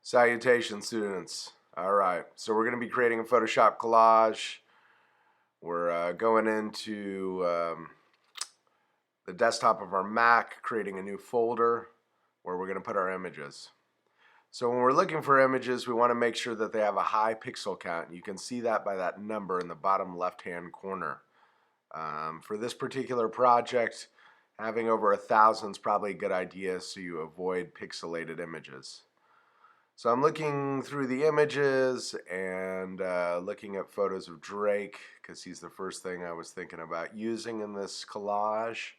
Salutations, students. Alright, so we're going to be creating a Photoshop collage. We're going into the desktop of our Mac, creating a new folder where we're going to put our images. So when we're looking for images, we want to make sure that they have a high pixel count. You can see that by that number in the bottom left-hand corner. For this particular project, having over 1,000 is probably a good idea so you avoid pixelated images. So I'm looking through the images and looking at photos of Drake because he's the first thing I was thinking about using in this collage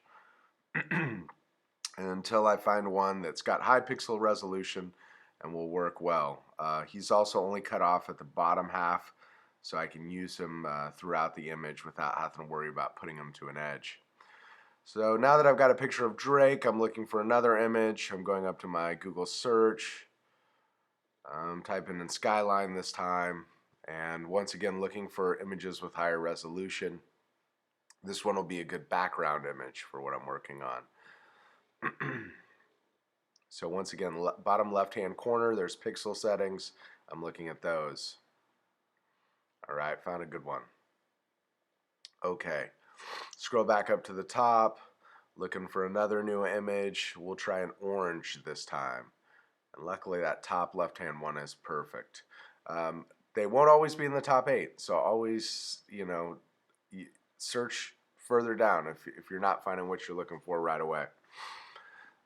until I find one that's got high pixel resolution and will work well. He's also only cut off at the bottom half, so I can use him throughout the image without having to worry about putting him to an edge. So now that I've got a picture of Drake, I'm looking for another image. I'm going up to my Google search. I'm typing in skyline this time, and once again looking for images with higher resolution. This one will be a good background image for what I'm working on. So once again, bottom left hand corner, there's pixel settings. I'm looking at those. Alright, found a good one. Okay, scroll back up to the top, looking for another new image. We'll try an orange this time. And luckily that top left-hand one is perfect. They won't always be in the top 8, so always, search further down if you're not finding what you're looking for right away.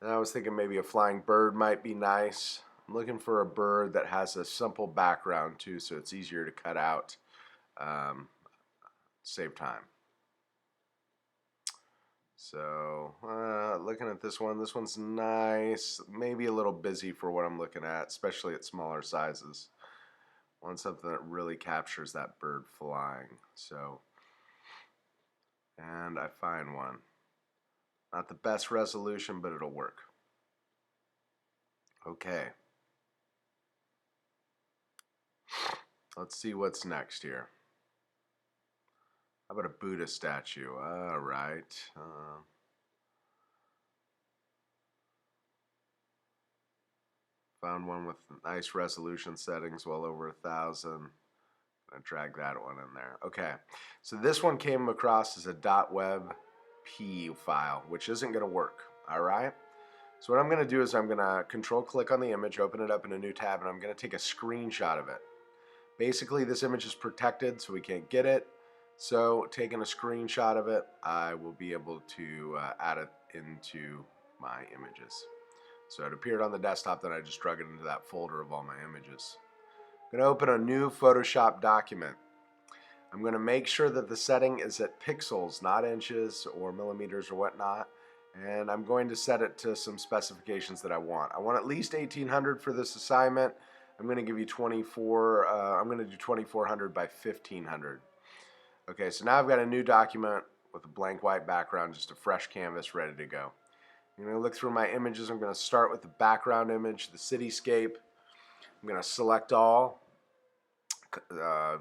And I was thinking maybe a flying bird might be nice. I'm looking for a bird that has a simple background too, so it's easier to cut out, save time. So looking at this one's nice, maybe a little busy for what I'm looking at, especially at smaller sizes. I want something that really captures that bird flying. So, and I find one. Not the best resolution, but it'll work. Okay. Let's see what's next here. How about a Buddha statue? All right. Found one with nice resolution settings, well over 1,000. I'm gonna drag that one in there. Okay, so this one came across as a .webp file, which isn't gonna work. All right. So what I'm gonna do is I'm gonna control-click on the image, open it up in a new tab, and I'm gonna take a screenshot of it. Basically, this image is protected, so we can't get it. So taking a screenshot of it, I will be able to add it into my images. So it appeared on the desktop, then I just drug it into that folder of all my images. I'm going to open a new Photoshop document. I'm going to make sure that the setting is at pixels, not inches or millimeters or whatnot. And I'm going to set it to some specifications that I want. I want at least 1800 for this assignment. I'm going to give you 24, I'm going to do 2400 by 1500. Okay, so now I've got a new document with a blank white background, just a fresh canvas ready to go. I'm going to look through my images. I'm going to start with the background image, the cityscape. I'm going to select all,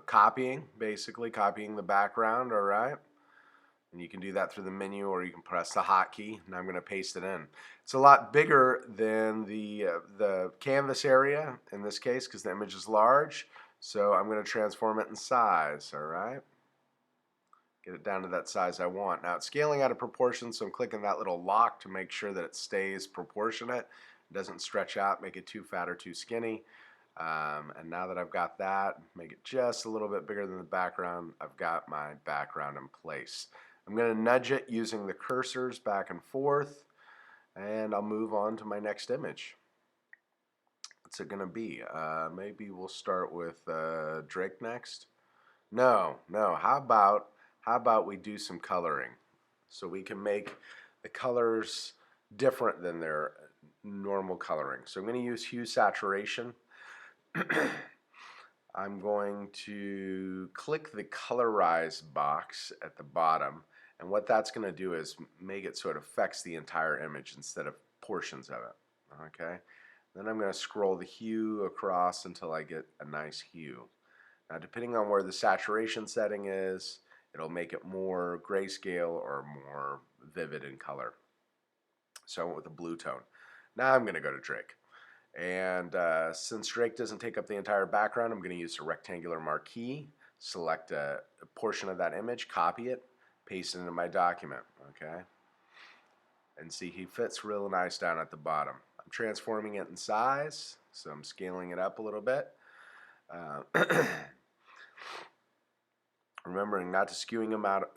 copying the background, all right? And you can do that through the menu, or you can press the hotkey, and I'm going to paste it in. It's a lot bigger than the canvas area in this case because the image is large, so I'm going to transform it in size, all right? Get it down to that size I want. Now it's scaling out of proportion, so I'm clicking that little lock to make sure that it stays proportionate. It doesn't stretch out, make it too fat or too skinny. And now that I've got that, make it just a little bit bigger than the background, I've got my background in place. I'm going to nudge it using the cursors back and forth, and I'll move on to my next image. What's it going to be? Maybe we'll start with Drake next. No, how about we do some coloring so we can make the colors different than their normal coloring. So I'm going to use hue saturation. I'm going to click the colorize box at the bottom, and what that's going to do is make it so it affects the entire image instead of portions of it. Okay. Then I'm going to scroll the hue across until I get a nice hue. Now depending on where the saturation setting is, it'll make it more grayscale or more vivid in color. So I went with a blue tone. Now I'm going to go to Drake. And since Drake doesn't take up the entire background, I'm going to use a rectangular marquee, select a portion of that image, copy it, paste it into my document, okay? And see, he fits real nice down at the bottom. I'm transforming it in size, so I'm scaling it up a little bit. Remembering not to skew him out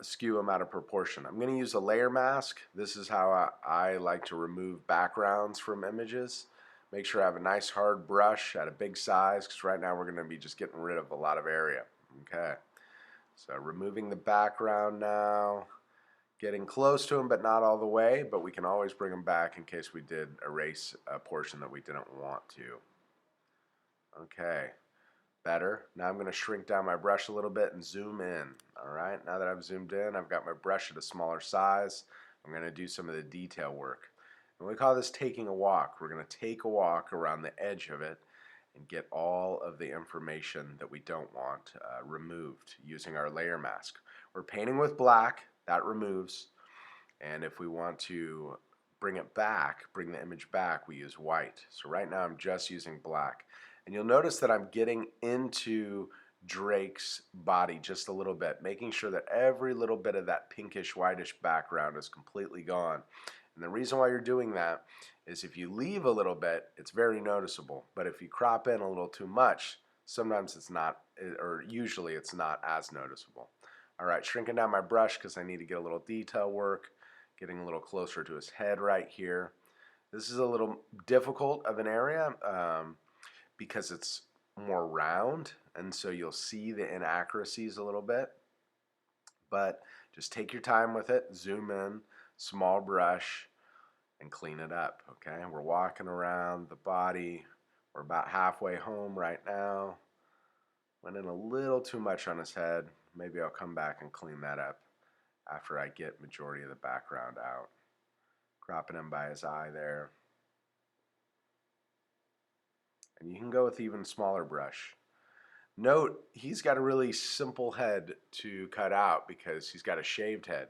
of proportion. I'm going to use a layer mask. This is how I like to remove backgrounds from images. Make sure I have a nice hard brush at a big size, because right now we're going to be just getting rid of a lot of area. Okay, so removing the background now. Getting close to them, but not all the way, but we can always bring them back in case we did erase a portion that we didn't want to. Okay, better. Now I'm going to shrink down my brush a little bit and zoom in. All right, now that I've zoomed in, I've got my brush at a smaller size. I'm going to do some of the detail work. And we call this taking a walk. We're going to take a walk around the edge of it and get all of the information that we don't want removed using our layer mask. We're painting with black. That removes, and if we want to bring it back, bring the image back, we use white. So right now I'm just using black. And you'll notice that I'm getting into Drake's body just a little bit, making sure that every little bit of that pinkish whitish background is completely gone. And the reason why you're doing that is if you leave a little bit, it's very noticeable. But if you crop in a little too much, sometimes it's not, or usually it's not as noticeable. Alright, shrinking down my brush because I need to get a little detail work, getting a little closer to his head right here. This is a little difficult of an area because it's more round, and so you'll see the inaccuracies a little bit. But just take your time with it, zoom in, small brush, and clean it up, okay? We're walking around the body. We're about halfway home right now. Went in a little too much on his head. Maybe I'll come back and clean that up after I get majority of the background out. Cropping him by his eye there. And you can go with even smaller brush. Note, he's got a really simple head to cut out because he's got a shaved head.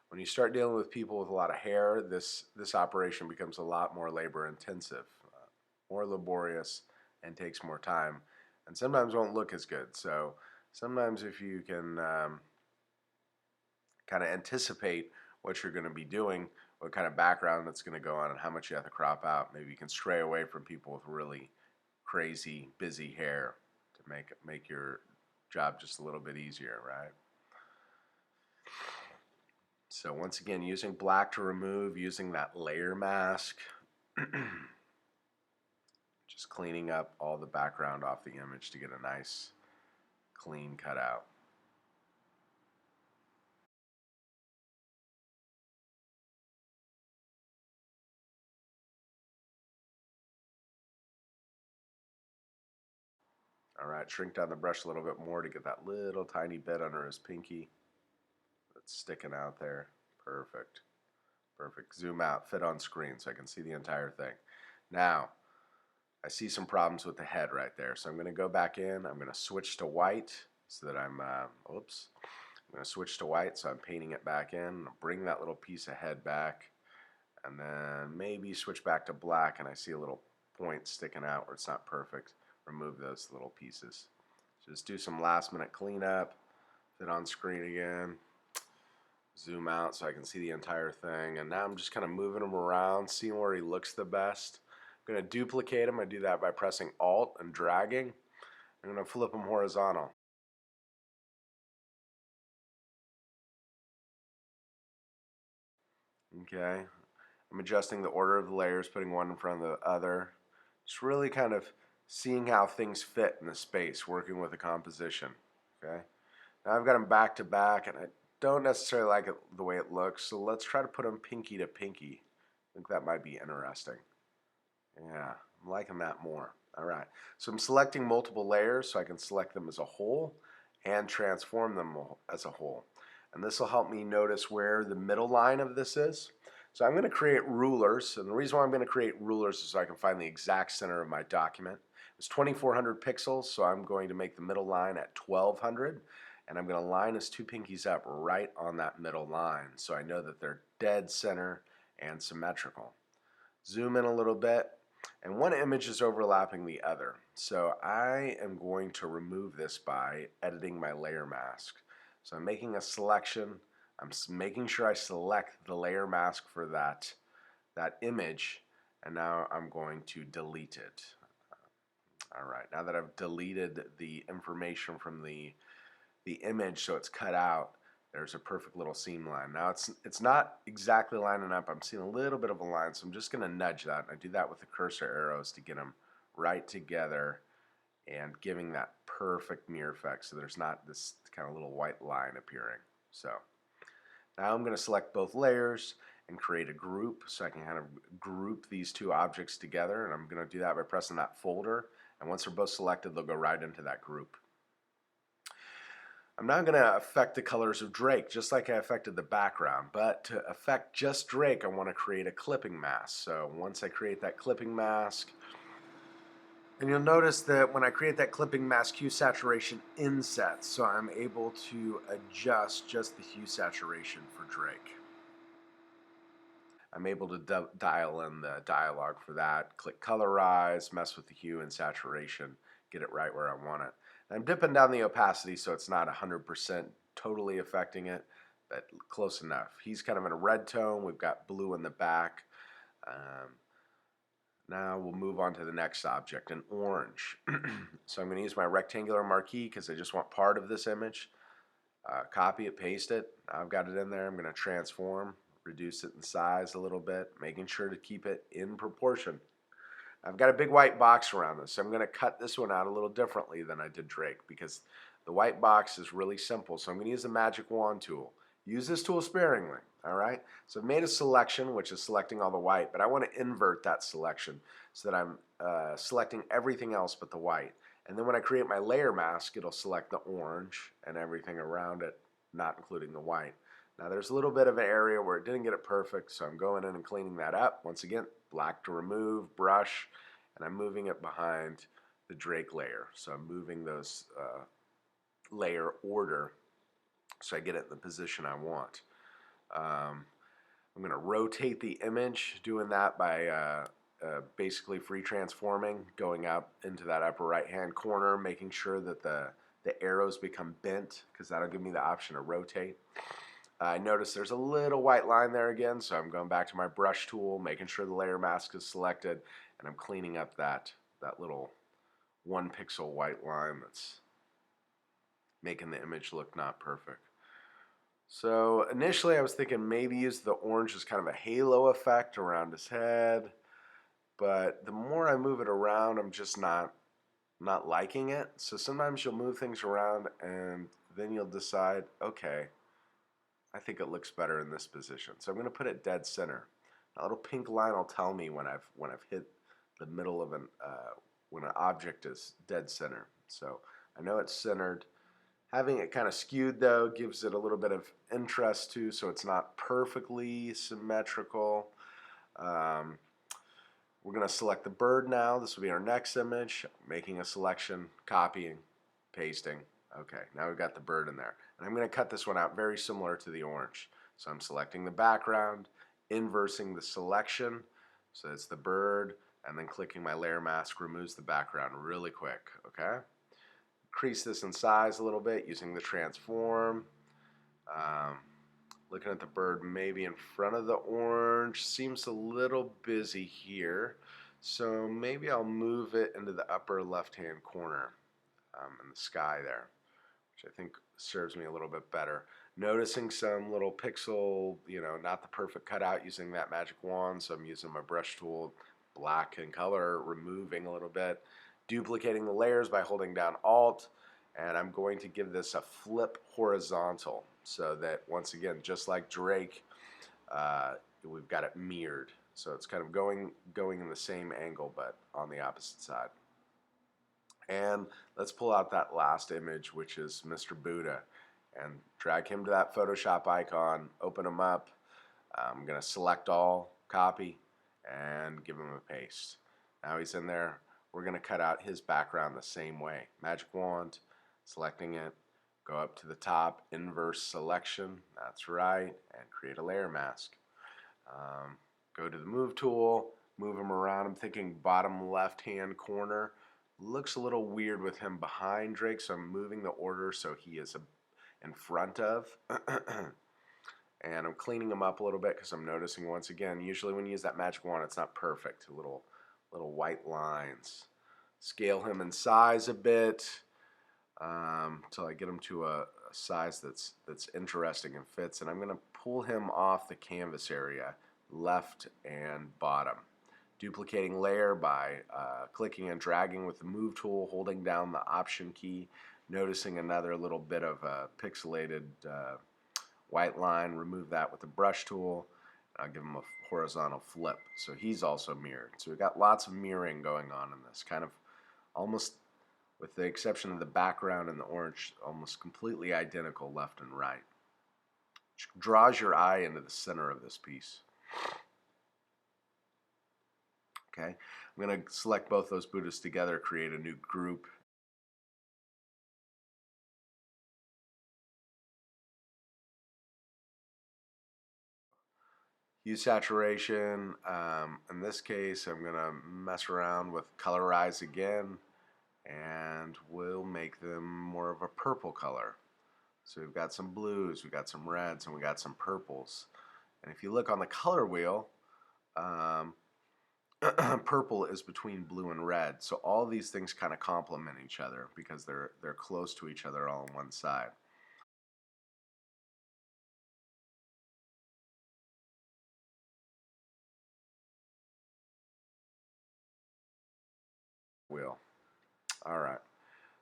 When you start dealing with people with a lot of hair, this operation becomes a lot more labor intensive, more laborious, and takes more time, and sometimes won't look as good. So sometimes if you can kind of anticipate what you're going to be doing, what kind of background that's going to go on, and how much you have to crop out, maybe you can stray away from people with really crazy, busy hair to make your job just a little bit easier, right? So once again, using black to remove, using that layer mask, just cleaning up all the background off the image to get a nice, clean cutout. Alright, shrink down the brush a little bit more to get that little tiny bit under his pinky that's sticking out there. Perfect. Perfect. Zoom out, fit on screen so I can see the entire thing. Now, I see some problems with the head right there, so I'm going to go back in. I'm going to switch to white so that I'm going to switch to white so I'm painting it back in. Bring that little piece of head back, and then maybe switch back to black, and I see a little point sticking out where it's not perfect. Remove those little pieces. Just do some last minute cleanup, fit on screen again, zoom out so I can see the entire thing, and now I'm just kind of moving him around, seeing where he looks the best. I'm going to duplicate him. I do that by pressing Alt and dragging. I'm going to flip him horizontal. Okay, I'm adjusting the order of the layers, putting one in front of the other. Just really kind of seeing how things fit in the space, working with the composition. Okay, now I've got them back to back, and I don't necessarily like it the way it looks, so let's try to put them pinky to pinky. I think that might be interesting. Yeah, I'm liking that more. Alright, so I'm selecting multiple layers so I can select them as a whole and transform them as a whole. And this will help me notice where the middle line of this is. So I'm going to create rulers, and the reason why I'm going to create rulers is so I can find the exact center of my document. It's 2400 pixels, so I'm going to make the middle line at 1200, and I'm going to line his two pinkies up right on that middle line so I know that they're dead center and symmetrical. Zoom in a little bit. And one image is overlapping the other. So I am going to remove this by editing my layer mask. So I'm making a selection. I'm making sure I select the layer mask for that image, and now I'm going to delete it. All right, now that I've deleted the information from the image so it's cut out, there's a perfect little seam line. Now it's not exactly lining up. I'm seeing a little bit of a line, so I'm just going to nudge that. And I do that with the cursor arrows to get them right together and giving that perfect mirror effect so there's not this kind of little white line appearing. So now I'm going to select both layers and create a group so I can kind of group these two objects together, and I'm going to do that by pressing that folder, and once they're both selected they'll go right into that group. I'm now going to affect the colors of Drake just like I affected the background, but to affect just Drake I want to create a clipping mask. So once I create that clipping mask, and you'll notice that when I create that clipping mask, hue saturation insets, so I'm able to adjust just the hue saturation for Drake. I'm able to dial in the dialogue for that, click colorize, mess with the hue and saturation, get it right where I want it. And I'm dipping down the opacity so it's not 100% totally affecting it, but close enough. He's kind of in a red tone, we've got blue in the back. Now we'll move on to the next object, an orange. So I'm going to use my rectangular marquee because I just want part of this image. Copy it, paste it. Now I've got it in there. I'm going to transform, reduce it in size a little bit, making sure to keep it in proportion. I've got a big white box around this, so I'm going to cut this one out a little differently than I did Drake because the white box is really simple. So I'm going to use the magic wand tool. Use this tool sparingly, all right? So I've made a selection, which is selecting all the white, but I want to invert that selection so that I'm selecting everything else but the white. And then when I create my layer mask, it'll select the orange and everything around it, not including the white. Now there's a little bit of an area where it didn't get it perfect, so I'm going in and cleaning that up. Once again, black to remove, brush, and I'm moving it behind the Drake layer. So I'm moving those layer order so I get it in the position I want. I'm going to rotate the image, doing that by basically free transforming, going up into that upper right hand corner, making sure that the arrows become bent because that'll give me the option to rotate. I notice there's a little white line there again, so I'm going back to my brush tool, making sure the layer mask is selected, and I'm cleaning up that little 1 pixel white line that's making the image look not perfect. So initially I was thinking maybe use the orange as kind of a halo effect around his head, but the more I move it around, I'm just not liking it. So sometimes you'll move things around and then you'll decide, okay, I think it looks better in this position. So I'm going to put it dead center. A little pink line will tell me when I've hit the middle of when an object is dead center. So I know it's centered. Having it kind of skewed though gives it a little bit of interest too, so it's not perfectly symmetrical. We're going to select the bird now. This will be our next image. Making a selection, copying, pasting. Okay, now we've got the bird in there. And I'm going to cut this one out very similar to the orange. So I'm selecting the background, inversing the selection, so it's the bird, and then clicking my layer mask removes the background really quick, okay? Increase this in size a little bit using the transform. Looking at the bird maybe in front of the orange. Seems a little busy here. So maybe I'll move it into the upper left-hand corner in the sky there, which I think serves me a little bit better. Noticing some little pixel, not the perfect cutout using that magic wand, so I'm using my brush tool, black in color, removing a little bit. Duplicating the layers by holding down Alt, and I'm going to give this a flip horizontal so that once again, just like Drake, we've got it mirrored. So it's kind of going in the same angle but on the opposite side. And let's pull out that last image, which is Mr. Buddha, and drag him to that Photoshop icon, open him up. I'm going to select all, copy, and give him a paste. Now he's in there. We're going to cut out his background the same way. Magic wand, selecting it, go up to the top, inverse selection, that's right, and create a layer mask. Go to the move tool, move him around. I'm thinking bottom left-hand corner. Looks a little weird with him behind Drake, so I'm moving the order so he is in front of. And I'm cleaning him up a little bit because I'm noticing once again, usually when you use that magic wand, it's not perfect. Little white lines. Scale him in size a bit until I get him to a size that's interesting and fits. And I'm going to pull him off the canvas area, left and bottom. Duplicating layer by clicking and dragging with the move tool, holding down the option key, noticing another little bit of a pixelated white line, remove that with the brush tool. I'll give him a horizontal flip. So he's also mirrored. So we've got lots of mirroring going on in this, kind of almost, with the exception of the background and the orange, almost completely identical left and right. Which draws your eye into the center of this piece. Okay, I'm going to select both those Buddhas together, create a new group. Hue saturation. In this case, I'm going to mess around with colorize again, and we'll make them more of a purple color. So we've got some blues, we've got some reds, and we got some purples. And if you look on the color wheel, purple is between blue and red. So all these things kind of complement each other because they're close to each other all on one side. Wheel. All right.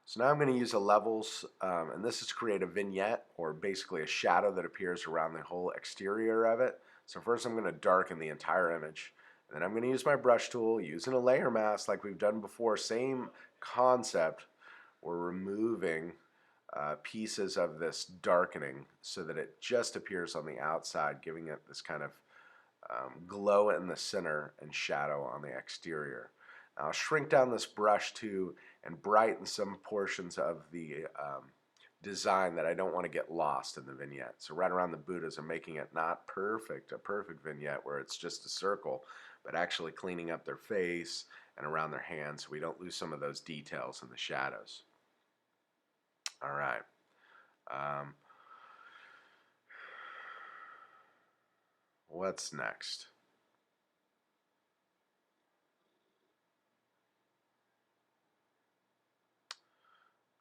So now I'm going to use a levels, and this is to create a vignette, or basically a shadow that appears around the whole exterior of it. So first I'm going to darken the entire image, and then I'm going to use my brush tool, using a layer mask like we've done before, same concept. We're removing pieces of this darkening so that it just appears on the outside, giving it this kind of glow in the center and shadow on the exterior. Now I'll shrink down this brush too and brighten some portions of the design that I don't want to get lost in the vignette. So right around the Buddhas, I'm making it not perfect, a perfect vignette where it's just a circle, but actually cleaning up their face and around their hands so we don't lose some of those details in the shadows. All right. What's next?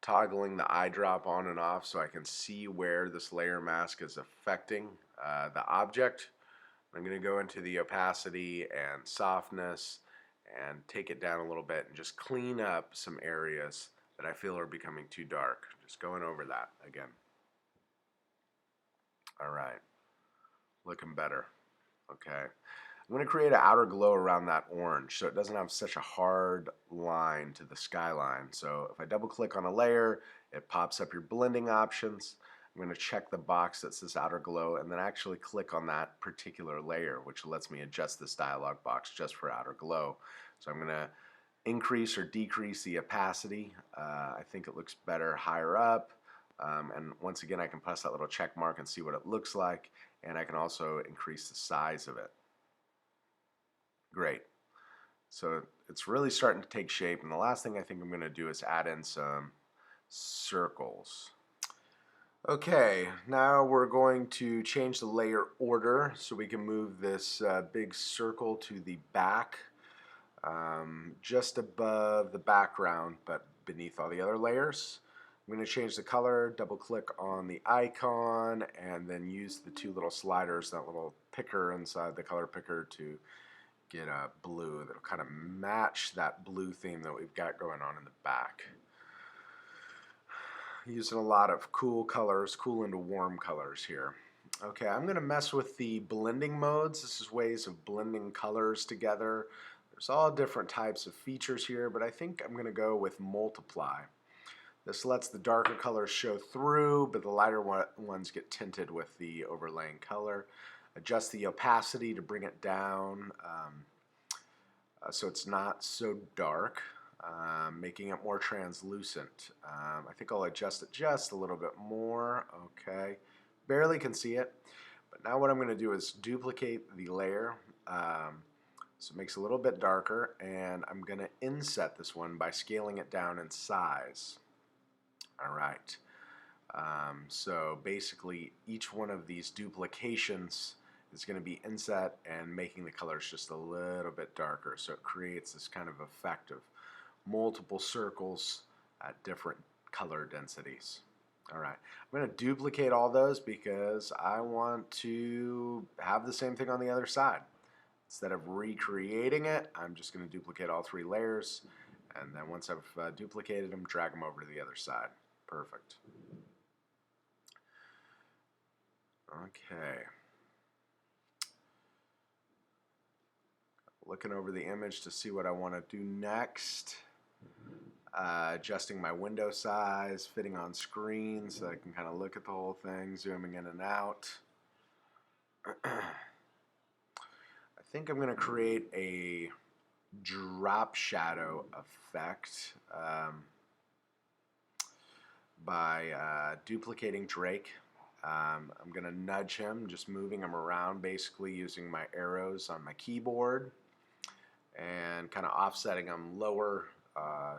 Toggling the eye drop on and off so I can see where this layer mask is affecting the object. I'm going to go into the opacity and softness and take it down a little bit and just clean up some areas that I feel are becoming too dark. Just going over that again. All right, looking better. Okay. I'm going to create an outer glow around that orange so it doesn't have such a hard line to the skyline. So if I double click on a layer, it pops up your blending options. I'm going to check the box that says outer glow and then actually click on that particular layer, which lets me adjust this dialog box just for outer glow. So I'm going to increase or decrease the opacity. I think it looks better higher up. And once again, I can press that little check mark and see what it looks like. And I can also increase the size of it. Great. So it's really starting to take shape, and the last thing I think I'm going to do is add in some circles. Okay, now we're going to change the layer order so we can move this big circle to the back, just above the background but beneath all the other layers. I'm going to change the color, double click on the icon, and then use the two little sliders, that little picker inside the color picker, to get a blue that'll kind of match that blue theme that we've got going on in the back. Using a lot of cool colors, cool into warm colors here. Okay, I'm going to mess with the blending modes. This is ways of blending colors together. There's all different types of features here, but I think I'm going to go with multiply. This lets the darker colors show through, but the lighter ones get tinted with the overlaying color. Adjust the opacity to bring it down so it's not so dark, making it more translucent. I think I'll adjust it just a little bit more. Okay, barely can see it, but now what I'm going to do is duplicate the layer, So it makes it a little bit darker, and I'm going to inset this one by scaling it down in size. All right. So basically each one of these duplications is going to be inset and making the colors just a little bit darker. So it creates this kind of effect of multiple circles at different color densities. All right, I'm going to duplicate all those because I want to have the same thing on the other side. Instead of recreating it, I'm just going to duplicate all 3 layers, and then once I've duplicated them, drag them over to the other side. Perfect. Okay. Looking over the image to see what I want to do next. Adjusting my window size, fitting on screen so I can kind of look at the whole thing, zooming in and out. I think I'm going to create a drop shadow effect by duplicating Drake. I'm going to nudge him, just moving him around, basically using my arrows on my keyboard and kind of offsetting him lower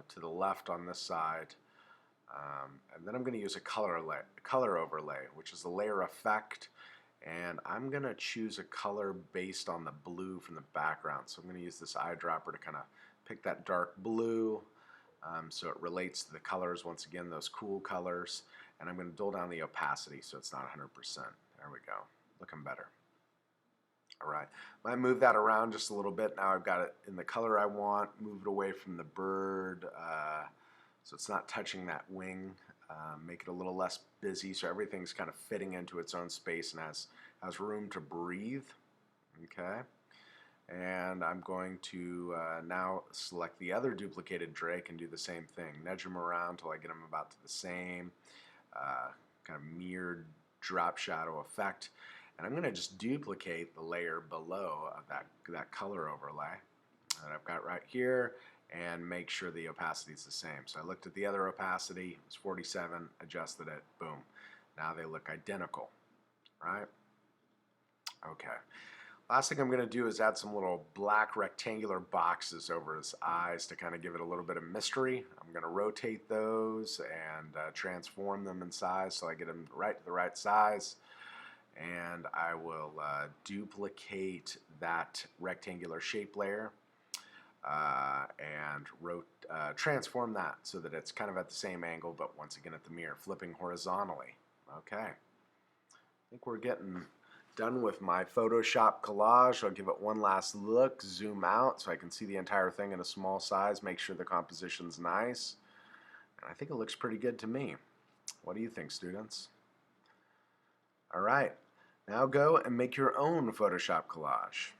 to the left on this side. And then I'm going to use a color overlay, which is a layer effect. And I'm going to choose a color based on the blue from the background. So I'm going to use this eyedropper to kind of pick that dark blue so it relates to the colors, once again, those cool colors. And I'm going to dull down the opacity so it's not 100%. There we go. Looking better. All right. I move that around just a little bit. Now I've got it in the color I want, moved away from the bird so it's not touching that wing. Make it a little less busy so everything's kind of fitting into its own space and has room to breathe. Okay. And I'm going to now select the other duplicated Drake and do the same thing. Nudge him around until I get him about to the same kind of mirrored drop shadow effect. And I'm going to just duplicate the layer below of that color overlay that I've got right here and make sure the opacity is the same. So I looked at the other opacity, it was 47, adjusted it, boom. Now they look identical, right? Okay. Last thing I'm going to do is add some little black rectangular boxes over his eyes to kind of give it a little bit of mystery. I'm going to rotate those and transform them in size so I get them right to the right size. And I will duplicate that rectangular shape layer and transform that so that it's kind of at the same angle, but once again at the mirror, flipping horizontally. Okay. I think we're getting done with my Photoshop collage. I'll give it one last look, zoom out so I can see the entire thing in a small size, make sure the composition's nice. And I think it looks pretty good to me. What do you think, students? All right, now go and make your own Photoshop collage.